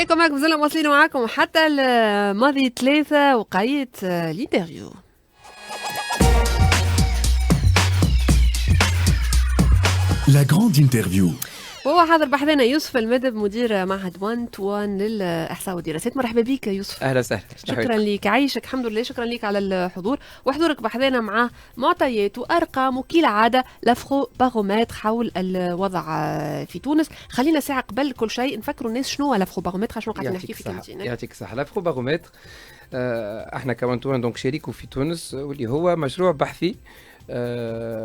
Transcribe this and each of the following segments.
عليكم معكم زلنا مواصلين معاكم حتى الماضي 3 وقاية الانترفيو. La grande interview. وهو حاضر بحذنا يوسف المدب مدير معهد 1 تو 1 للإحصاء والدراسات. مرحبا بك يوسف. اهلا وسهلا. شكرا لك، عايشك الحمد لله. شكرا لك على الحضور وحضورك بحذنا مع معطيات وارقام وكالعاده لافرو بارومتر حول الوضع في تونس. خلينا ساعه قبل كل شيء نفكروا الناس شنو هو لافرو بارومتر، شنو قاعدين نحكي في كلمتين. يعطيك الصحة. لافرو بارومتر احنا كمان دونك شريكه في تونس، واللي هو مشروع بحثي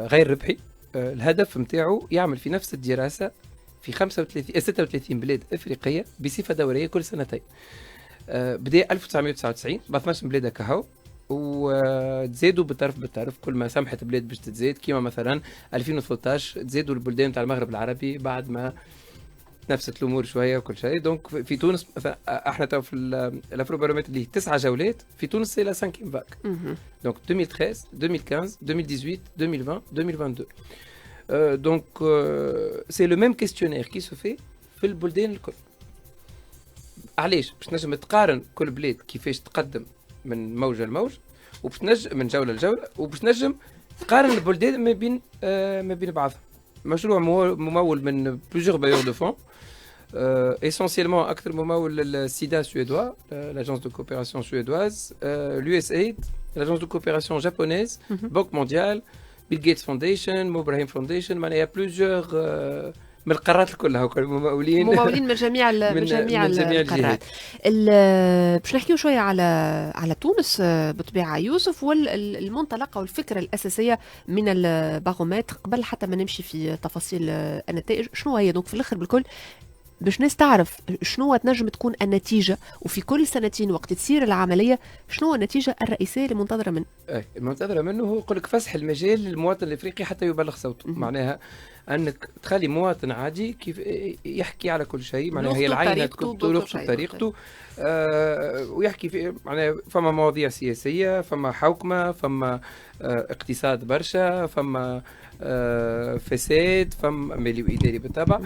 غير ربحي. الهدف نتاعو يعمل في نفس الدراسة في 36 بلاد افريقيه بصفه دوريه كل سنتين. بدا 1999 ب 12 بلاد كهو، وتزادوا بالطرف كل ما سمحت بلاد باش تتزاد، كيما مثلا 2013 تزادوا البلدان تاع المغرب العربي بعد ما نفست الامور شويه وكل شيء. دونك في تونس احنا تو في الافروبارومتر اللي 9 جولات في تونس، سي لا 5 باك. دونك 2013 2015 2018 2020 2022. Donc, c'est le même questionnaire qui se fait في البلدان الكل. علاش؟ باش تنجم تقارن كل بلاد كيفاش تقدم من موجة لموج، وباش تنجم من جولة لجولة، وباش تنجم تقارن البلدان ما بين بعضها. مشروع ممول من بلوزيغ بايور دو فون، essentiellement أكثر ممول السيدا سويدوا، l'agence de coopération suédoise, l'USAID, l'agence de coopération japonaise, Banque mondiale, بيل جيتس فونديشن، مو ابراهيم فونديشن. معناها بلوزيغ من القارات كلها ممولين من جميع القارات. باش نحكيو شويه على تونس بطبيعه يوسف، والمنطلقه والفكره الاساسيه من البارومتر قبل حتى ما نمشي في تفاصيل النتائج. شنو هي دونك في الاخر بالكل باش ناس تعرف شنو تنجم تكون النتيجة، وفي كل سنتين وقت تصير العملية شنو النتيجة الرئيسية المنتظرة منه؟ المنتظرة منه هو يقول لك فسح المجال للمواطن الافريقي حتى يبلغ صوته. معناها انك تخلي مواطن عادي كيف يحكي على كل شيء، معناها هي العينة تكون بطريقته ويحكي في معناها فما مواضيع سياسية، فما حوكمة، فما اقتصاد برشا، فما فساد، فما مالي وإداري بالطبع،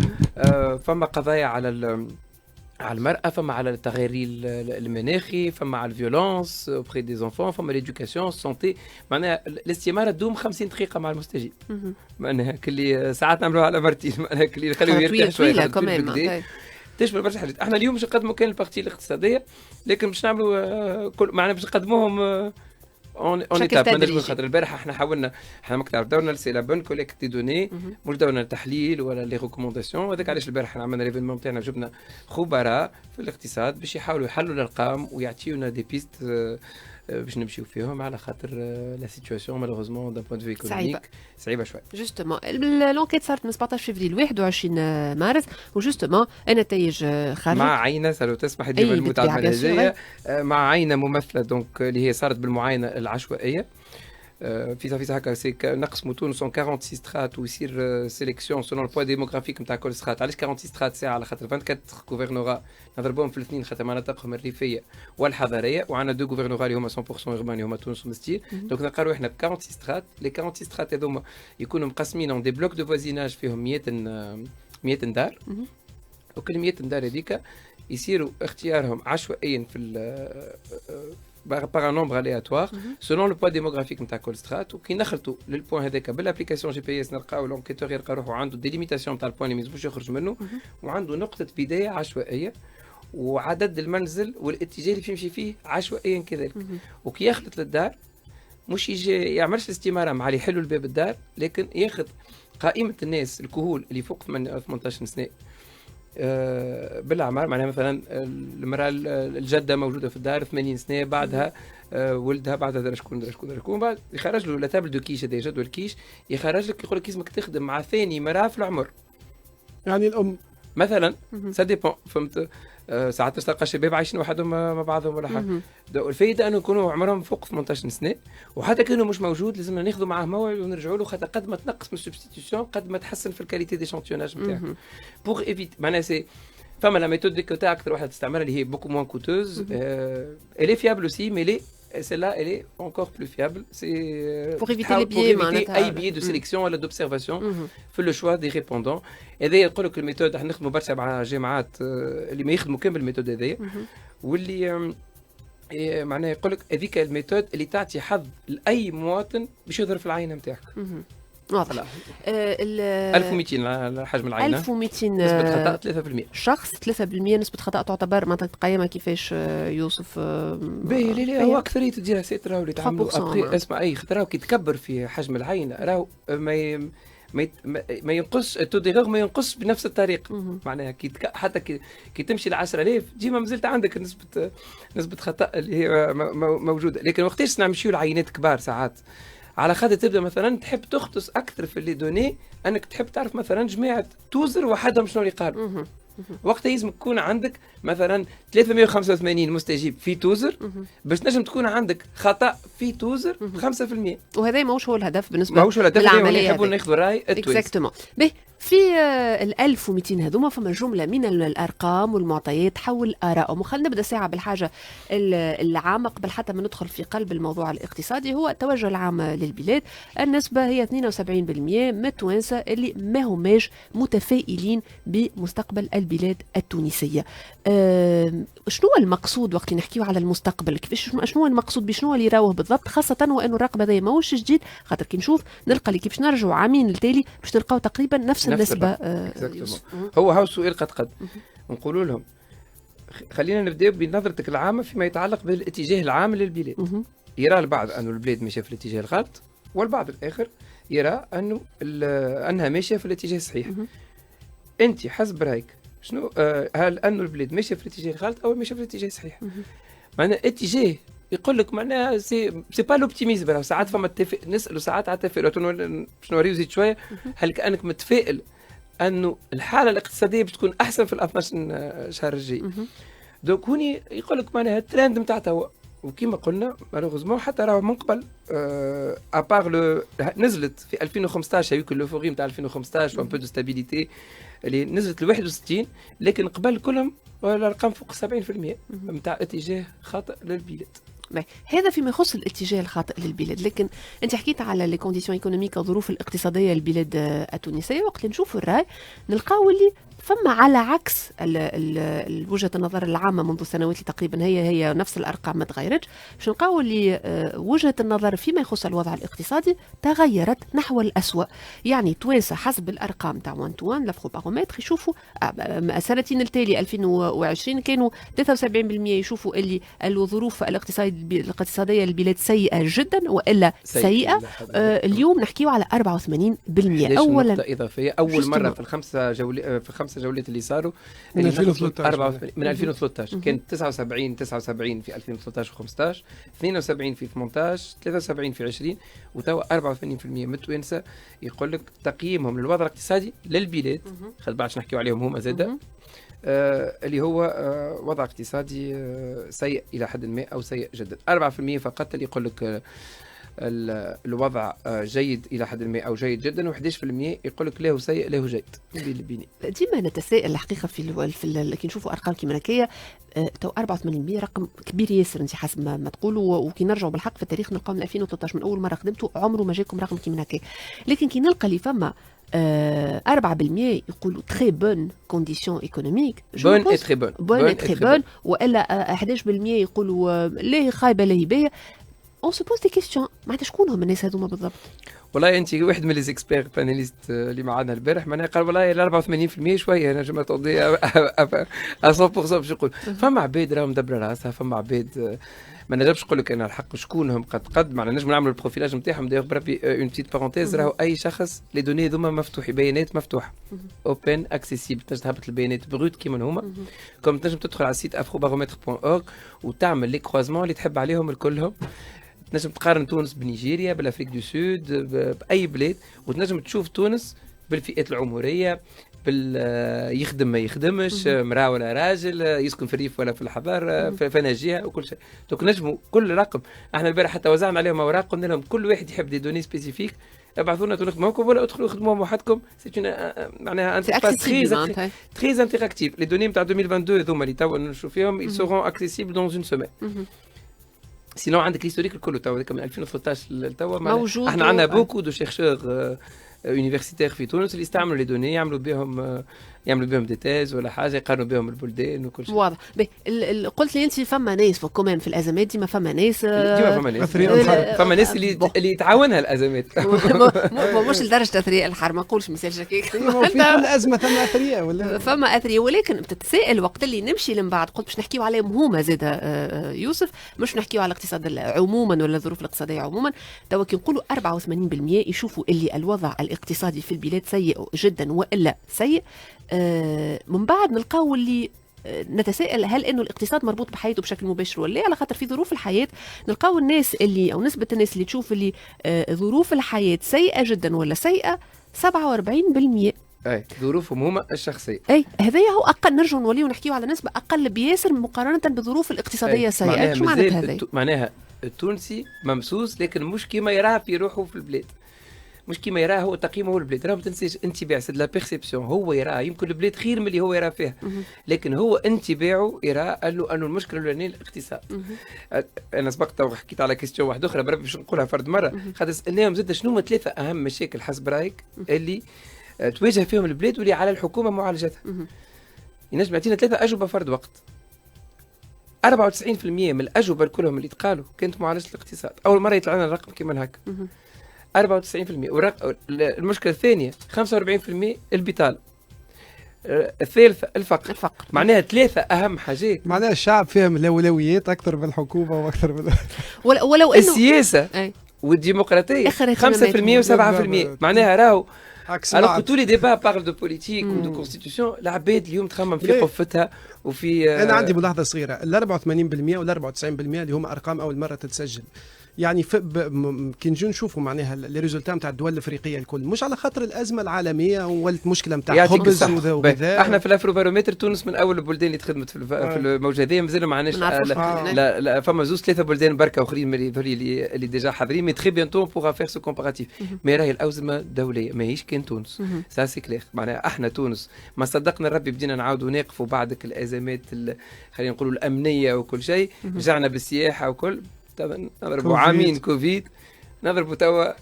فما قضايا على المرأة، فما على التغيير المناخي، فما على الفيولونس اوبري دي زونفون، فما ليدوكاسيون سونتي. معناها الاستمارة تدوم 50 دقيقة مع المستجيب. معناها كلي ساعات نعملوها على مرتين، معناها كلي نخليو يرتاح شوية تشمل برشا حاجات. احنا اليوم باش نقدموا كان البارتي الاقتصادية، لكن باش نعملوا كل معناها باش نقدموهم اون ايتاب. ما نجمش خاطر البارح احنا حاولنا، احنا ماك تعرف دورنا سي لا بون كوليكت دي دوني، مش دورنا التحليل ولا لي ريكومونداسيون. هذاك علاش البارح احنا عملنا ليفينمون تاعنا، جبنا خبراء في الاقتصاد باش يحاولوا يحلوا الارقام ويعطيونا دي بيست باش نمشيو فيهم، على خاطر لا سيتواسيون مالوغوزمون دان بوين دو في ايكونوميك صعيبه شويه. جوستومون لونكيت صارت من 17 فبراير 21 مارس، وجوستومون النتائج خرجت مع عينه سالو تسمح ديما المتابعه المنهجيه، مع عينه ممثله دونك اللي هي صارت بالمعاينه العشوائيه. في هكا نقسموا تونس 46 سترات ويصير سيليكسيون سولون البوا ديموغرافيك نتاع كل سترات. علاش 46 سترات ساعه؟ على خاطر 24 غوفرنورا نضربوهم في الاثنين، خاطر مناطقهم الريفيه والحضريه، وعندنا دو غوفرنورا اللي هما 100% اوربان اللي هما تونس ومستير. دونك نلقاو احنا ب 46 سترات. لي 46 سترات هذوما يكونوا مقسمين اون دي بلوك دو فوازيناج فيهم 100 دار، وكل 100 دار هذيك يصيروا اختيارهم عشوائيا في par un nombre aléatoire selon le poids démographique نتاع كل سترات. وكي نخلطوا للبوان هذاك بالابليكاسيون جي بي اس، نلقاو لونكيتور يلقى روحه عنده ديليميتاسيون نتاع البوان اللي ما يلزموش يخرج منه، وعنده نقطه بدايه عشوائيه، وعدد المنزل والاتجاه اللي يمشي فيه عشوائيا كذلك. وكي يخلط للدار مش يجي يعملش الاستماره مع اللي يحلوا الباب الدار، لكن ياخذ قائمه الناس الكهول اللي فوق 18 سنه بالاعمار. معناها مثلا المراه الجده موجوده في الدار 80 سنه، بعدها ولدها، بعدها شكون بعد يخرج له لتابل دو كيش، هذا جدول كيش يخرج لك، يقول لك لازمك تخدم مع ثاني مراه في العمر، يعني الام مثلا. سا ديبون، فهمت؟ ساعات تلقى الشباب عايشين وحدهم مع بعضهم ولا حاجه. الفايده انه يكونوا عمرهم فوق 18 سنه، وحتى كانوا مش موجود لازمنا ناخذوا معاه موعد ونرجعوا له، خاطر قد ما تنقص من السبستيتيوشن قد ما تحسن في الكاليتي دي شانتيوناج نتاعك. بوغ ايفيت معناها سي فما لا ميثود ديكو تاع اكثر واحده تستعملها اللي هي بوكو موان كوتوز، الي فيابل اوسي، مي celle-là elle est encore plus fiable, c'est pour éviter les biais اي biais de sélection ولا d'observation في le choix des répondants. هذا يقول لك الميثود احنا نخدموا برشا مع جامعات اللي ما يخدموا كامل الميثود هذايا، واللي معناها يقول لك هذيك الميثود اللي تعطي حظ لاي مواطن باش يظهر في العينه نتاعك. واضح. 1200 حجم العينه، 1200 نسبة خطأ 3%. شخص 3% نسبة خطأ تعتبر معناتها تقيمها كيفاش يوسف؟ باهي لا هو أكثرية الدراسات راهو اللي تعملوا أبخي اسمع أي خاطر راهو كي تكبر في حجم العينة راهو ما ينقص التوديغور ما ينقص بنفس الطريقة. معناها حتى كي تمشي ل 10,000 ديما مازلت عندك نسبة خطأ اللي هي موجودة. لكن وقتاش نمشيو لعينات كبار ساعات على خاطر تبدا مثلا تحب تختص اكثر في اللي دوني، انك تحب تعرف مثلا جماعه توزر وحدهم شنو اللي قالوا. وقتها لازم تكون عندك مثلا 385 مستجيب في توزر باش نجم تكون عندك خطا في توزر 5%. وهذا ماهوش هو الهدف بالنسبه للعمليه، يحبوا ناخذوا الراي التويس. اكزاكتومون. به في ال 1200 هذوما فما جمله من الارقام والمعطيات حول ارائهم. وخلينا نبدا ساعه بالحاجه العامه قبل حتى ما ندخل في قلب الموضوع الاقتصادي. هو التوجه العام للبلاد. النسبه هي 72% من التوانسه اللي ما هماش متفائلين بمستقبل البلاد التونسيه. شنو المقصود وقت نحكيو على المستقبل؟ كيفاش شنو المقصود بشنو اللي راوه بالضبط؟ خاصه وانه الرقم هذا ماهوش جديد، خاطر كي نشوف نلقى اللي كيفاش نرجعوا عامين التالي باش نلقاو تقريبا نفس النسبه. هو هاو سؤال قد نقولوا لهم خلينا نبداو بنظرتك العامه فيما يتعلق بالاتجاه العام للبلاد. يرى البعض انه البلاد ماشيه في الاتجاه الغلط، والبعض الاخر يرى انه انها ماشيه في الاتجاه الصحيح. انت حسب رايك شنو هل انه البلاد ماشيه في الاتجاه الغلط او ماشيه في الاتجاه الصحيح؟ معناها اتجاه يقول لك معناها سي با لوبتيميزم. ساعات فما نسالوا ساعات على التفاؤل باش نوريو زيد شويه. هل كانك متفائل انه الحاله الاقتصاديه باش تكون احسن في ال 12 شهر الجاي؟ دونك هوني يقول لك معناها الترند نتاع توا. وكما قلنا مالوغوزمون حتى راهو من قبل ابار نزلت في 2015 هذيك اللوفوري نتاع 2015 وان بو دو ستابيليتي اللي نزلت ل 61، لكن قبل كلهم الارقام فوق 70% نتاع اتجاه خاطئ للبلاد. هذا فيما يخص الاتجاه الخاطئ للبلاد. لكن انت حكيت على لي كونديسيون ايكونوميك الظروف الاقتصاديه للبلاد التونسيه. وقت نشوفوا الراي نلقاو اللي فما على عكس وجهه النظر العامه منذ سنوات تقريبا هي نفس الارقام ما تغيرتش. باش نلقاو اللي وجهه النظر فيما يخص الوضع الاقتصادي تغيرت نحو الأسوأ. يعني توانسه حسب الارقام تاع 1 تو 1 لافرو بارومتر يشوفوا السنتين التالي 2020 كانوا 73% يشوفوا اللي الظروف الاقتصاديه للبلاد سيئه جدا والا سيئه. اليوم نحكيو على 84%. اولا نقطه اضافيه، اول مره في الخمسه جولات اللي صاروا من 2013 من 2013 كانت 79 في 2013 و15، 72 في 18، 73 في 20، وتوا 84% من التوانسه يقول لك تقييمهم للوضع الاقتصادي للبلاد خد بعدش نحكيو عليهم هما زاده اللي هو وضع اقتصادي سيء الى حد ما او سيء جدا. 4% فقط اللي يقول لك الوضع جيد الى حد ما او جيد جدا، و11% يقول لك له سيء له جيد. ديما نتساءل الحقيقه كي نشوفوا ارقام كيما هكايا تو 84% رقم كبير ياسر انت حسب ما تقولوا. وكي نرجعوا بالحق في التاريخ نلقاو من 2013 من اول مره خدمتوا عمره ما جاكم رقم كيما هكايا. لكن كي نلقى اللي فما 4% يقولوا تري بون كونديسيون ايكونوميك، بون اي تري بون، بون اي تري بون، والا 11% يقولوا لا خايبه لا باهيه. اون سو بوز دي كيستيون معناتها شكون هم الناس هذوما بالضبط؟ والله انت واحد من لي زيكسبير بانيليست اللي معنا البارح معناها قال والله ال 84% شويه نجم تقضي 100% باش يقول. فما عباد راهم مدبره راسها، فما عباد ما نجمش نقول لك انا الحق شكونهم قد معناها نجم نعملوا البروفيلاج نتاعهم. دايوغ بربي اون بتيت بارونتيز راهو اي شخص لي دوني ذوما مفتوحي، بيانات مفتوحه اوبن اكسيسيبل، تنجم تهبط البيانات بروت كيما هما. كوم تنجم تدخل على السيت afrobarometre.org وتعمل لي كروزمون اللي تحب عليهم الكلهم. تنجم تقارن تونس بنيجيريا بالافريك دو سود باي بلاد، وتنجم تشوف تونس بالفئات العمريه، يخدم ما يخدمش، مراه ولا راجل، يسكن في الريف ولا في الحضار، فناجيه وكل شيء. دونك نجموا كل رقم. احنا البارح حتى وزعنا عليهم اوراق قلنا لهم كل واحد يحب دي دوني سبيسيفيك ابعثوا لنا تخدموكم ولا ادخلوا خدموهم وحدكم. معناها تري انتراكتيف. لي دوني نتاع 2022 هذوما اللي توا نشوف فيهم ils seront accessibles dans une semaine. سينو عندك الهيستوريك الكل تو من 2013 لتوا موجود. احنا عندنا بوكو دو شيرشور يونيفرسيتير في تونس اللي يستعملوا لي دوني يعملوا بهم دي تيز ولا حاجه يقارنوا بهم البلدان وكل شيء. واضح. قلت لي انت فما ناس كمان في الازمات ديما فما ناس فما ناس اللي يتعاونها الازمات مش لدرجه اثرياء الحر ما نقولش مثال شكيك في كل ازمه ثم اثرياء ولا فما اثرياء ولكن بتتسائل وقت اللي نمشي من بعد قلت باش نحكيو عليهم هما زاد يوسف مش نحكيو على الاقتصاد عموما ولا الظروف الاقتصاديه عموما. توا كي نقولوا 84% يشوفوا اللي الوضع الاقتصادي في البلاد سيء جدا والا سيء. من بعد نلقاو اللي نتساءل هل انه الاقتصاد مربوط بحياته بشكل مباشر ولا على خاطر في ظروف الحياه نلقاو الناس اللي او نسبه الناس اللي تشوف اللي ظروف الحياه سيئه جدا ولا سيئه 47%. اي ظروفهم هما الشخصيه. اي هذايا هو اقل. نرجعوا نوليو نحكيو على نسبه اقل بياسر مقارنه بالظروف الاقتصاديه السيئه. شو معناتها هذا؟ معناها التونسي ممسوس لكن مش كيما يراه في روحه في البلاد، مش كيما يراه هو تقييمه هو البلاد. راه ما تنسيش انطباع سد لا بيرسيبسيون، هو يراه يمكن البلاد خير من اللي هو يراه فيها لكن هو انطباعه يراه قال له انه المشكله الاولانيه الاقتصاد. انا سبقت حكيت على كيستيون واحده اخرى بربي باش نقولها فرد مره خاطر سالناهم زاد شنو هما ثلاثه اهم مشاكل حسب رايك اللي تواجه فيهم البلاد واللي على الحكومه معالجتها. ينجم يعطينا ثلاثه اجوبه فرد وقت. 94% من الاجوبه كلهم اللي تقالوا كانت معالجه الاقتصاد. اول مره يطلع لنا الرقم كيما هكا 94%. المشكله الثانيه 45% البطاله. الثالثه الفقر. معناها ثلاثه اهم حاجات. معناها الشعب فيهم الاولويات اكثر من الحكومه واكثر من ولو انه السياسه والديمقراطيه 5% و7%. معناها راهو alors que tous les débats parlent de politique ou de constitution. العباد اليوم تخمم في قفتها وفي انا عندي ملاحظه صغيره. ال 84% وال 94% اللي هما ارقام اول مره تتسجل يعني كي نجي نشوفوا معناها لي ريزولتا نتاع الدول الافريقيه الكل مش على خاطر الازمه العالميه ولت مشكله نتاع خبز وغذاء. احنا في الافروبارومتر تونس من اول البلدان اللي تخدمت في الموجه هذه مازالوا ما عندناش. لا فما زوج ثلاثه بلدان بركه اخرين اللي ديجا حاضرين مي تري بيانتو بوغ فير سو كومباراتيف. مي راهي الازمه دوليه ماهيش كان تونس سا سي كلير. معناها احنا تونس ما صدقنا ربي بدينا نعاودوا ناقفوا بعدك الازمات خلينا نقولوا الامنيه وكل شيء. رجعنا بالسياحه وكل نضربوا عامين كوفيد نضربوا توا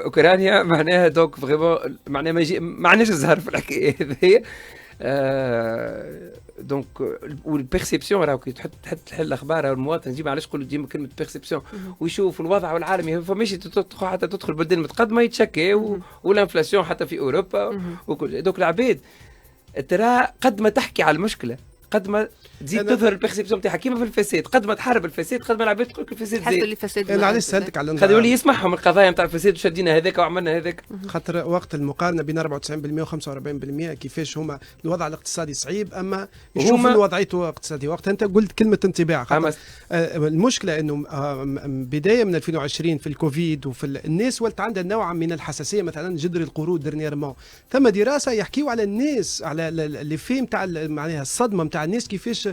اوكرانيا. معناها دوك فريمون معناها ما عندناش الزهر في الحكايه هذه. دونك والبيرسيبسيون راهو كي تحل الاخبار المواطن يجي علاش نقولوا ديما كلمه بيرسيبسيون ويشوف الوضع العالمي. فماشي حتى تدخل بلدان متقدمه يتشكى والانفلاسيون حتى في اوروبا وكل. دوك العباد ترى قد ما تحكي على المشكله قد ما تزيد تظهر البيرسيبسيون تاعها كيما في الفساد. قد ما تحارب الفساد قد ما العباد تقول لك الفساد زين. انا علاش سالتك على خلي يولي يسمعهم القضايا نتاع الفساد وشدينا هذاك وعملنا هذاك. خاطر وقت المقارنه بين 94% و45% كيفاش هما الوضع الاقتصادي صعيب اما يشوفوا وضعيته الاقتصاديه. وقت انت قلت كلمه انطباع المشكله انه بدايه من 2020 في الكوفيد وفي الناس ولت عندها نوع من الحساسيه. مثلا جذر القرود درنييرمون ثم دراسه يحكيوا على الناس على اللي فيه نتاع معناها الصدمه نتاع الناس كيفاش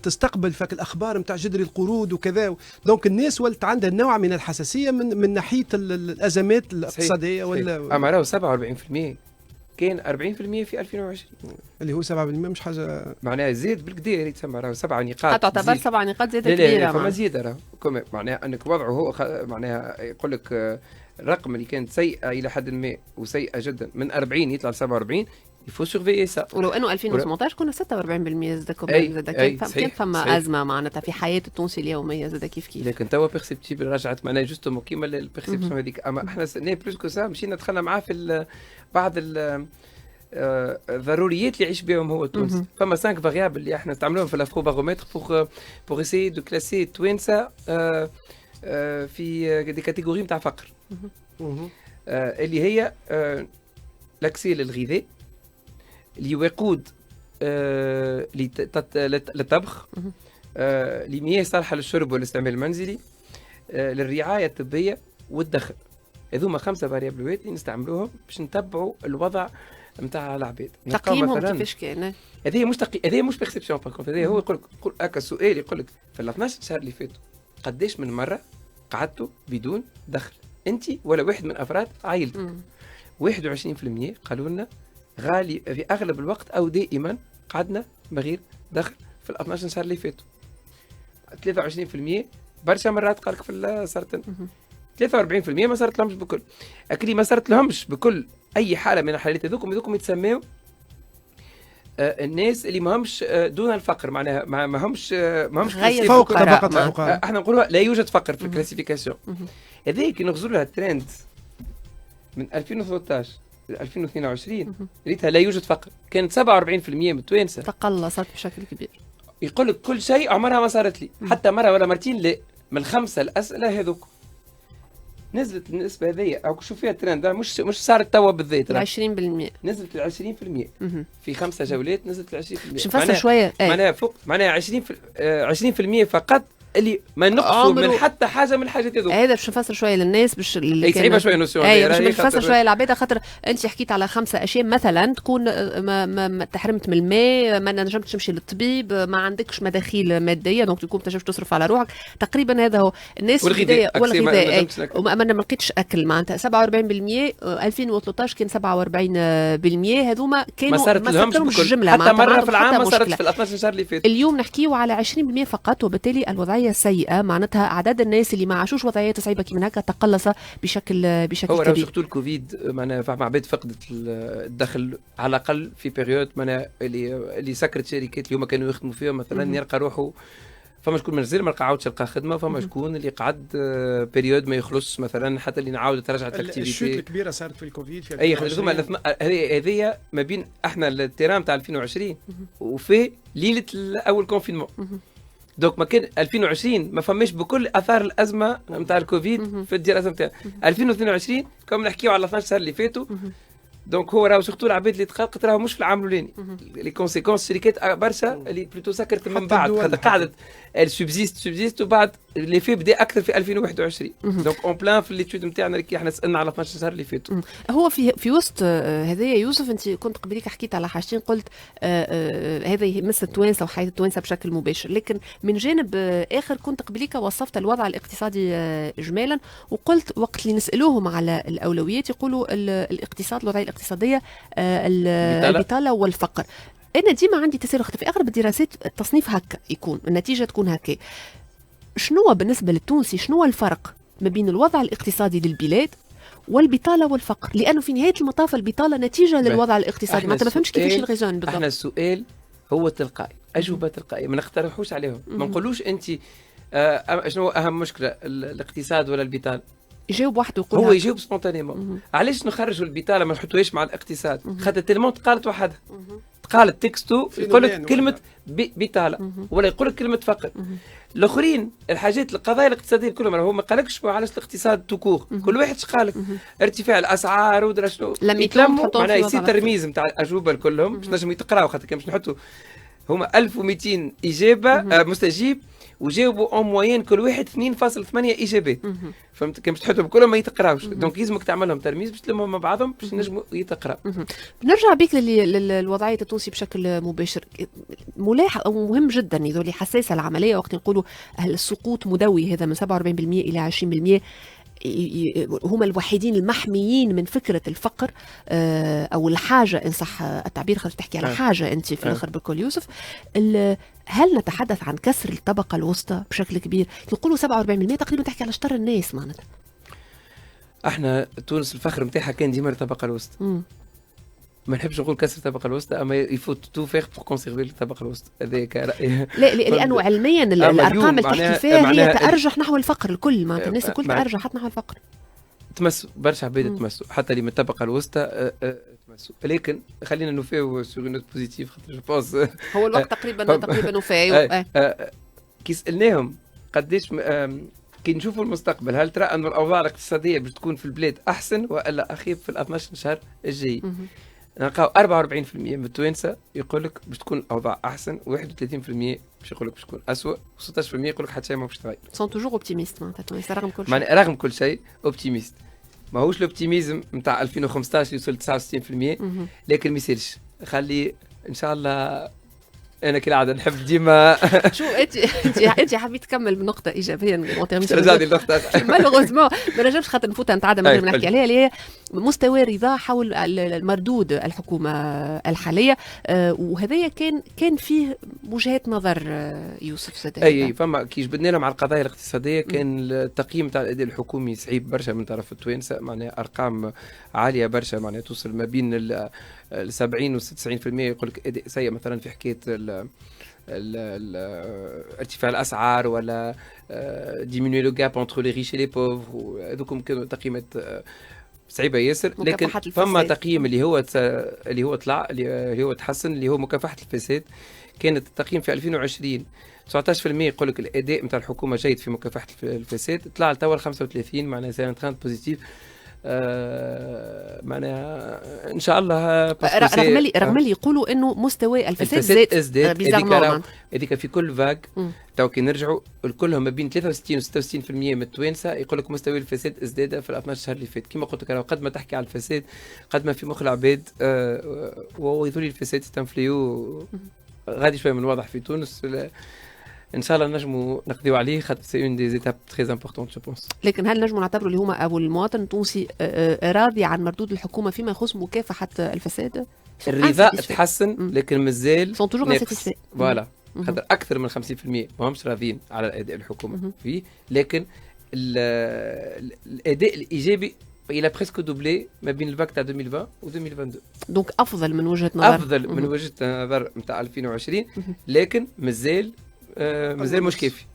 تستقبل فك الاخبار نتاع جذر القرود وكذا. دونك الناس ولت عندها نوع من الحساسيه من ناحيه الازمات الاقتصاديه ولا اما راهو 47% كان 40% في 2020 اللي هو 7% مش حاجه معناها زيد بالكدا يتسمى راهو 7 نقاط. تعتبر 7 نقاط زياده كبيره. لا فما زياده راهو معناها انك وضعه هو معناها يقول لك الرقم اللي كانت سيئه الى حد ما وسيئه جدا من 40 يطلع ل 47 يفو سورفيي سا. ولو انه 2018 كنا 46% زاد كان فما ازمه معناتها في حياه التونسي اليوميه زاد كيف لكن توا بيرسيبتيبل رجعت معناها جوستومون كيما البيرسيبسيون هذيك. اما احنا سنة بلوس كو سا مشينا دخلنا معاه في بعض الضروريات اللي يعيش بهم هو التونسي. فما 5 فاريابل اللي احنا نستعملوهم في الافرو بارومتر بوغ اسيي دو كلاسي التوانسه في دي كاتيجوري نتاع فقر اللي هي لاكسي للغذاء لوقود للطبخ لمياه صالحه للشرب والاستعمال المنزلي للرعايه الطبيه والدخل. هذوما 5 فاريابلات اللي نستعملوهم باش نتبعوا الوضع نتاع العباد. تقييمهم كيفاش كان؟ هذه مش بيرسيبسيون باغ هذه هو يقول هكا السؤال يقول لك في ال 12 شهر اللي فاتوا قداش من مره قعدتوا بدون دخل انت ولا واحد من افراد عائلتك؟ 21% قالوا لنا غالي في اغلب الوقت او دائما قعدنا من غير دخل في ال 12 شهر اللي فاتوا. 23% برشا مرات قال لك في السرطان 43% ما صارت لهمش بكل. اكلي ما صارت لهمش بكل اي حاله من الحالات هذوكم يتسموا الناس اللي ما همش دون الفقر، معناها ما همش غير فوق فقراء. طبقه الفقراء. احنا نقولوا لا يوجد فقر في الكلاسيفيكاسيون. هذيك نغزوا لها الترند من 2013 ل 2022 ريتها لا يوجد فقر، كانت 47% من التوانسه تقلصت بشكل كبير. يقول لك كل شيء عمرها ما صارت لي، حتى مره ولا مرتين لا. من الخمسه الاسئله هذوك نزلت النسبه هذيا، او شوف فيها الترند مش صارت توا بالذات 20%، نزلت ل 20%. في 5 جولات نزلت ل 20%. باش نفسر شويه. معناها فوق، معناها 20% فقط اللي ما نقصوا من حتى حاجه من الحاجات هذوك. هذا باش نفسر شويه للناس باش اللي صعيبه شويه نوسيون. باش نفسر شويه العباد، خاطر انت حكيت على 5 اشياء مثلا تكون ما تحرمت من الماء، ما نجمتش تمشي للطبيب، ما عندكش مداخيل ماديه دونك تكون تنجم تصرف على روحك تقريبا. هذا هو الناس والغذاء وما لقيتش اكل معناتها 47%. 2013 كان 47%. هذوما كانوا ما صارت لهمش الجمله حتى مره في العام، ما صارت في ال 12 شهر اللي فاتوا. اليوم نحكيو على 20% فقط، وبالتالي الوضعيه سيئه. معناتها اعداد الناس اللي ما عاشوش وضعيات صعيبه كيما هكا تقلص بشكل هو كبير. سورتو الكوفيد معناها فما عباد فقدت الدخل على الاقل في بيريود معناها اللي سكرت شركات اللي هما كانوا يخدموا فيها مثلا يلقى روحه. فما شكون مازال ما لقى عاودش يلقى خدمه، فما شكون اللي قعد بيريود ما يخلص مثلا حتى اللي نعاود ترجعت الاكتيفيتي. الشوط الكبيره صارت في الكوفيد في اي هذه ما بين احنا التيران تاع 2020 وفي ليله اول كونفينمون. دوك ما كان 2020 ما فماش بكل اثار الازمه نتاع الكوفيد في الدراسه نتاع 2022 كنا نحكيو على 12 سنه اللي فاتوا. دونك هو راهو سورتو العباد اللي تخلقت راهو مش في العام الاولاني. لي كونسيكونس شركات برشا اللي بلوتو سكرت من بعد قعدت السوبزيست وبعد اللي في بدا اكثر في 2021. دونك اون بلان في ليتود نتاعنا اللي احنا سالنا على 12 شهر اللي فاتوا. هو في وسط هذايا يوسف، انت كنت قبليك حكيت على حاجتين، قلت هذا يمس التوانسه وحياه التوانسه بشكل مباشر، لكن من جانب اخر كنت قبليك وصفت الوضع الاقتصادي اجمالا، وقلت وقت اللي نسالوهم على الاولويات يقولوا الاقتصاد، الوضعيه الاقتصاديه، البطاله والفقر. انا ديما عندي تساؤل، في اغلب الدراسات التصنيف هكا يكون النتيجه تكون هكا. شنو بالنسبه للتونسي شنو الفرق ما بين الوضع الاقتصادي للبلاد والبطاله والفقر؟ لانه في نهايه المطاف البطاله نتيجه للوضع الاقتصادي. ما انت ما فهمتش كيفاش الغيزون بالضبط. احنا السؤال هو تلقائي، اجوبه تلقائيه، ما نقترحوش عليهم. ما نقولوش انت شنو اهم مشكله الاقتصاد ولا البطاله. يجاوب وحده يقول هو يجاوب سبونتانيمون. علاش نخرجوا البطاله ما نحطوهاش مع الاقتصاد؟ خاطر تلمون قالت وحدها، قالت تكستو يقول لك كلمه بطاله ولا يقول لك كلمه فقر. الاخرين الحاجات القضايا الاقتصاديه كلهم هو ما قالكش علاش الاقتصاد توكور. كل واحد اش قالك ارتفاع الاسعار ودرا شنو يتلموا معناها يصير ترميز نتاع الاجوبه كلهم باش نجموا يتقراو. خاطر كان باش نحطوا هما 1200 اجابه مستجيب وجاوبوا اون موين كل واحد 2.8 اجابات. فهمت؟ كان باش تحطهم كلهم ما يتقراوش. دونك لازمك تعمل لهم ترميز باش تلمهم مع بعضهم باش ينجموا يتقراو. نرجع بك للوضعيه التونسي بشكل مباشر. ملاحظ او مهم جدا يظل حساسه العمليه وقت نقولوا السقوط مدوي هذا من 47% الى 20%. هما الوحيدين المحميين من فكرة الفقر أو الحاجة إن صح التعبير. خلينا تحكي على حاجة أنت في الآخر بكل يوسف. هل نتحدث عن كسر الطبقة الوسطى بشكل كبير؟ يقولوا 47% تقريبا تحكي على شطر الناس. معناتها احنا تونس الفخر نتاعها كان ديما الطبقة الوسطى. ما نحبش نقول كسر الطبقه الوسطى، اما يفوت تو فيغ بور كونسيرفي الطبقه الوسطى. هذاك رايي. لا لانه علميا الارقام اللي تحكي فيها هي تارجح نحو الفقر. الكل معناتها الناس الكل تارجحت نحو الفقر. تمسوا برشا عباد تمسوا حتى اللي من الطبقه الوسطى تمسوا. لكن خلينا نوفيو سور نوت بوزيتيف خاطر جو بونس هو الوقت تقريبا نوفيو. كي سالناهم قداش كي نشوفوا المستقبل هل ترى أن الأوضاع الاقتصادية باش تكون في البلاد أحسن ولا أخيب في 12 شهر الجاي؟ نلقاو 44% من التوانسة يقول لك باش تكون الأوضاع أحسن، و31% باش يقول لك باش تكون أسوأ، و16% يقول لك حتى شيء ما باش يتغير. سون توجور اوبتيميست معناتها التوانسة رغم كل شيء. رغم كل شيء اوبتيميست. ماهوش الاوبتيميزم نتاع 2015 يوصل 69%، لكن ما يصيرش. خلي إن شاء الله انا كالعاده نحب ديما شو انت حبيت تكمل بنقطه ايجابيه رجعتي النقطه مالوغوزمون ما نجمش خاطر نفوتها نتعدى من غير ما نحكي عليها اللي هي مستوى الرضا حول المردود الحكومه الحاليه. وهذايا كان فيه وجهات نظر يوسف سداد. اي فما كي جبدنا لهم على القضايا الاقتصاديه كان التقييم تاع الاداء الحكومي صعيب برشا من طرف التوانسه، معناها ارقام عاليه برشا، معناها توصل ما بين ال 70 و 90%. يقول لك اداء سيء مثلا في حكايه ارتفاع الاسعار ولا ديمينوي لو جاب انتر لي ريش لي بوفر، هذوكم كانوا تقييمات صعيبه ياسر. لكن فما تقييم اللي هو طلع اللي هو تحسن، اللي هو مكافحه الفساد. كانت التقييم في 2020 19% يقول لك الاداء نتاع الحكومه جيد في مكافحه الفساد، طلع لتوا 35، معناها سي ان تران بوزيتيف. معناها ان شاء الله رغم اللي يقولوا انه مستوى الفساد زاد. هذيك في كل فاج تو كي نرجعوا الكلهم ما بين 63 و 66% من التوانسه يقول لك مستوى الفساد ازداد في ال 12 شهر اللي فات. كما قلت لك قد ما تحكي على الفساد قد ما في مخ العباد ويظل الفساد ستنفليو غادي شويه من الواضح في تونس. ان شاء الله نجموا نقضيو عليه خاطر سي اون دي زيتاب تري امبورطونت جو بونس. لكن هل نجموا نعتبروا اللي هما او المواطن التونسي راضي عن مردود الحكومه فيما يخص مكافحه الفساد؟ الرضا تحسن لكن مازال سون توجور انساتيسفي. فوالا خاطر اكثر من 50% ماهمش راضيين على الاداء الحكومه فيه، لكن الاداء الايجابي الى بريسكو دوبلي ما بين الفاك تاع 2020 و 2022. دونك افضل من وجهه نظر نتاع 2020، لكن مازال مش كافي.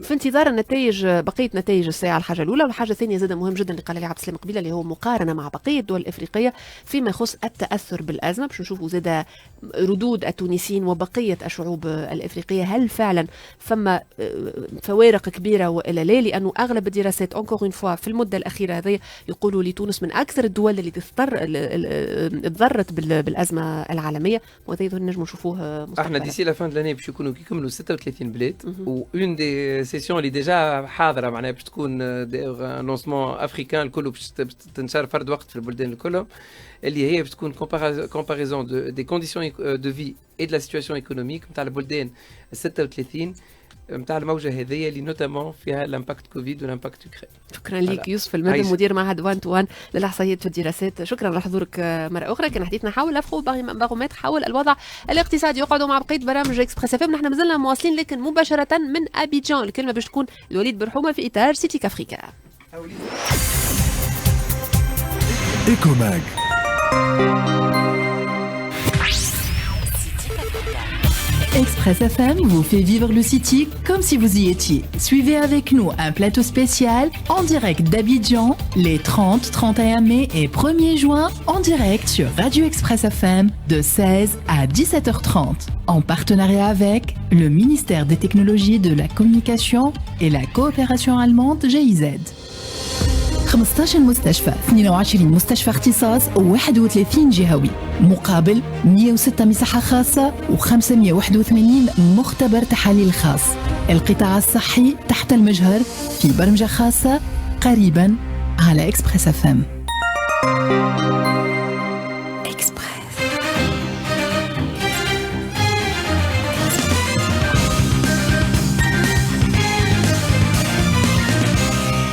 في انتظار النتائج، بقيه نتائج الساعه الحاجه الاولى. والحاجه الثانيه زاد مهم جدا اللي قال لي عبد السلام قبيله اللي هو مقارنه مع بقيه الدول الافريقيه فيما يخص التاثر بالازمه. باش نشوفوا زاد ردود التونسيين وبقيه الشعوب الافريقيه، هل فعلا فما فوارق كبيره والا لا؟ لانه اغلب الدراسات اونكور اون فوا في المده الاخيره هذه يقولوا لتونس من اكثر الدول اللي تضرت بالازمه العالميه، وهذا نجموا نشوفوه مستقبلا. احنا ديسي لا فان دو لاني باش يكونوا كيكملوا 36 بلاد، وون دي سيسيون اللي ديجا حاضره معناها باش تكون انونسمون افريكان الكل باش تنشر فرد وقت في البلدان الكلهم، اللي هي باش تكون كومباريزون دي كونديسيون دو في اي دو لا سيتواسيون ايكونوميك نتاع البلدان 36 نتاع الموجه هذه اللي نوتامون فيها الامباكت كوفيد والامباكت اوكران. شكرا لك يوسف المدن مدير معهد 1 تو 1 للاحصائيات في الدراسات. شكرا لحضورك مره اخرى. كان حديثنا حول افخو باغومتر حول الوضع الاقتصادي. يقعدوا مع بقيه برامج اكسبريس اف ام. نحن مازلنا مواصلين لكن مباشره من ابيجان. الكلمه باش تكون الوليد برحومه في اطار سيتيك افريكا. إيكوماج Express FM vous fait vivre le City comme si vous y étiez. Suivez avec nous un plateau spécial en direct d'Abidjan les 30, 31 mai et 1er juin en direct sur Radio Express FM de 16 à 17h30 en partenariat avec le ministère des Technologies de la Communication et la coopération allemande GIZ. 15 مستشفى، 22 مستشفى اختصاص و31 جهوي، مقابل 106 مساحة خاصة و581 مختبر تحاليل خاص. القطاع الصحي تحت المجهر في برمجة خاصة قريبا على إكسبريس اف ام.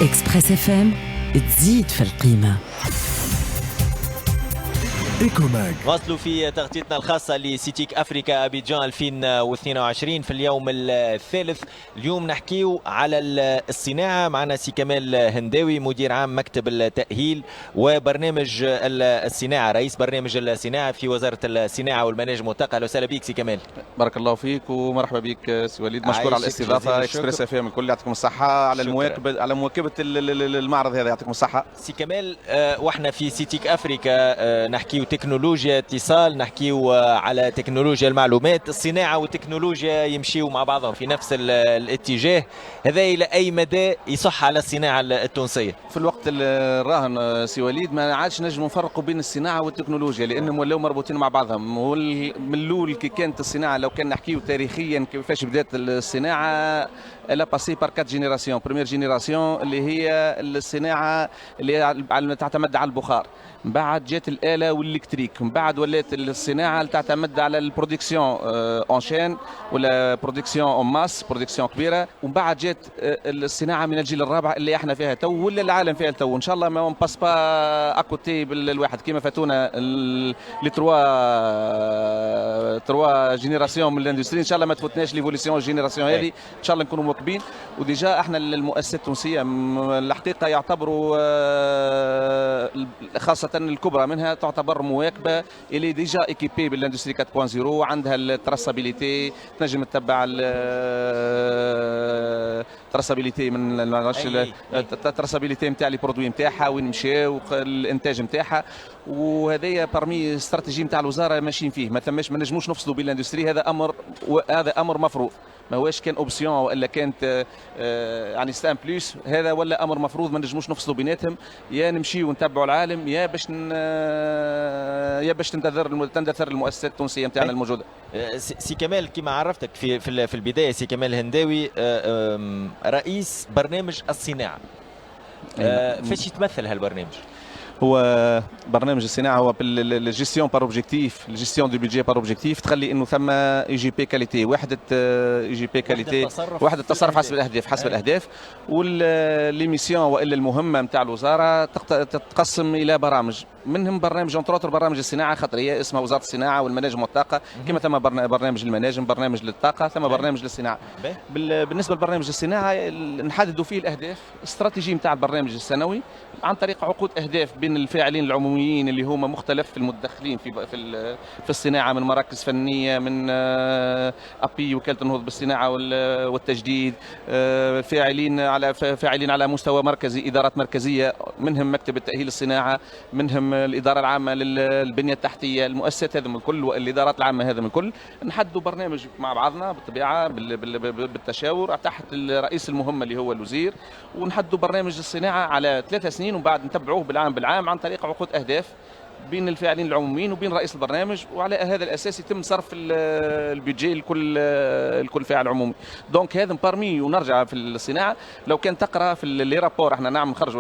إكسبريس اف ام تزيد في القيمة. إيكوماج واصلوا في تغطيتنا الخاصة لسيتيك أفريكا أبيجان 2022 في اليوم الثالث. اليوم نحكيو على الصناعة. معنا سي كمال هنداوي مدير عام مكتب التأهيل وبرنامج الصناعة، رئيس برنامج الصناعة في وزارة الصناعة والمناجم والطاقة. أهلا وسهلا بك سي كمال. بارك الله فيك ومرحبا بك سي وليد. مشكور على الاستضافة. اكسبريس اف ام الكل يعطيكم الصحة على مواكبة المعرض هذا. يعطيكم الصحة سي كمال. واحنا في سيتيك أفريكا نحكيو تكنولوجيا اتصال، نحكيو على تكنولوجيا المعلومات. الصناعة والتكنولوجيا يمشيوا مع بعضهم في نفس الاتجاه. هذا إلى أي مدى يصح على الصناعة التونسية؟ في الوقت الراهن سي وليد ما عادش نجموا نفرقوا بين الصناعة والتكنولوجيا لأنهم ولاو مربوطين مع بعضهم. من الأول كي كانت الصناعة لو كان نحكيو تاريخيا كيفاش بدات الصناعة الا باسي بار 4 جينيراسيون. بروميير جينيراسيون اللي هي الصناعة اللي تعتمد على البخار، بعد جات الآلة واللي الكتريك، من بعد ولات الصناعه تعتمد على البرودكسيون اون شين ولا برودكسيون اون ماس، برودكسيون كبيره، ومن بعد جات الصناعه من الجيل الرابع اللي احنا فيها تو ولا العالم فيها تو. ان شاء الله ما نباس با اكوتي بالواحد كيما فاتونا لي تروا جينيراسيون من الاندستري، ان شاء الله ما تفوتناش ليفوليسيون الجينيراسيون هذه، ان شاء الله نكونوا مواكبين. وديجا احنا المؤسسات التونسيه الحقيقه يعتبروا خاصه الكبرى منها تعتبر مواكبه اللي ديجا ايكيبي بالاندستري 4.0، عندها التراسابيليتي، تنجم تتبع التراسابيليتي من التراسابيليتي نتاع لي برودوي نتاعها وين مشاو الانتاج نتاعها. وهذايا برمي استراتيجي نتاع الوزاره ماشيين فيه، ما نجموش نفصلوا بين الاندستري، هذا امر مفروض، ما هواش كان اوبسيون ولا كانت يعني ستان بلوس، هذا ولا امر مفروض، ما نجموش نفصلوا بيناتهم، يا نمشيو ونتبعوا العالم يا باش تندثر المؤسسات التونسيه نتاعنا الموجوده. سي كمال كما عرفتك في البدايه، سي كمال هنداوي رئيس برنامج الصناعه، فاش يتمثل هالبرنامج؟ هو برنامج الصناعه هو الجيستيون بار اوبجيكتيف، الجيستيون دو بيدجي بار اوبجيكتيف، تخلي انه ثم اي جي بي كاليتي، وحده اي جي بي كاليتي، وحده التصرف حسب الاهداف والليميسيون والا المهمه نتاع الوزاره تتقسم الى برامج، منهم برنامج انتروتر برامج الصناعه، خاطر هي اسمها وزاره الصناعه والمناجم والطاقه، كما ثم برنامج المناجم، برنامج للطاقه، ثم برنامج للصناعه. بالنسبه لبرنامج الصناعه نحددوا فيه الاهداف، الاستراتيجي نتاع البرنامج السنوي عن طريق عقود اهداف بين الفاعلين العموميين اللي هما مختلف المدخلين في الصناعه، من مراكز فنيه، من ابي وكاله النهوض بالصناعه والتجديد، فاعلين على مستوى مركزي، ادارات مركزيه، منهم مكتب التاهيل الصناعه، منهم الاداره العامه للبنيه التحتيه، المؤسسات هذم الكل والادارات العامه هذم الكل، نحدوا برنامج مع بعضنا بالطبيعه بالتشاور تحت رئيس المهمه اللي هو الوزير، ونحدوا برنامج الصناعه على 3 سنين، ومن بعد نتبعوه بالعام عن طريق عقود اهداف بين الفاعلين العموميين وبين رئيس البرنامج، وعلى هذا الاساس يتم صرف البيدجي لكل فاعل عمومي. دونك هذا بارمي. ونرجع في الصناعه، لو كان تقرا في لي رابور احنا نعم نخرجوا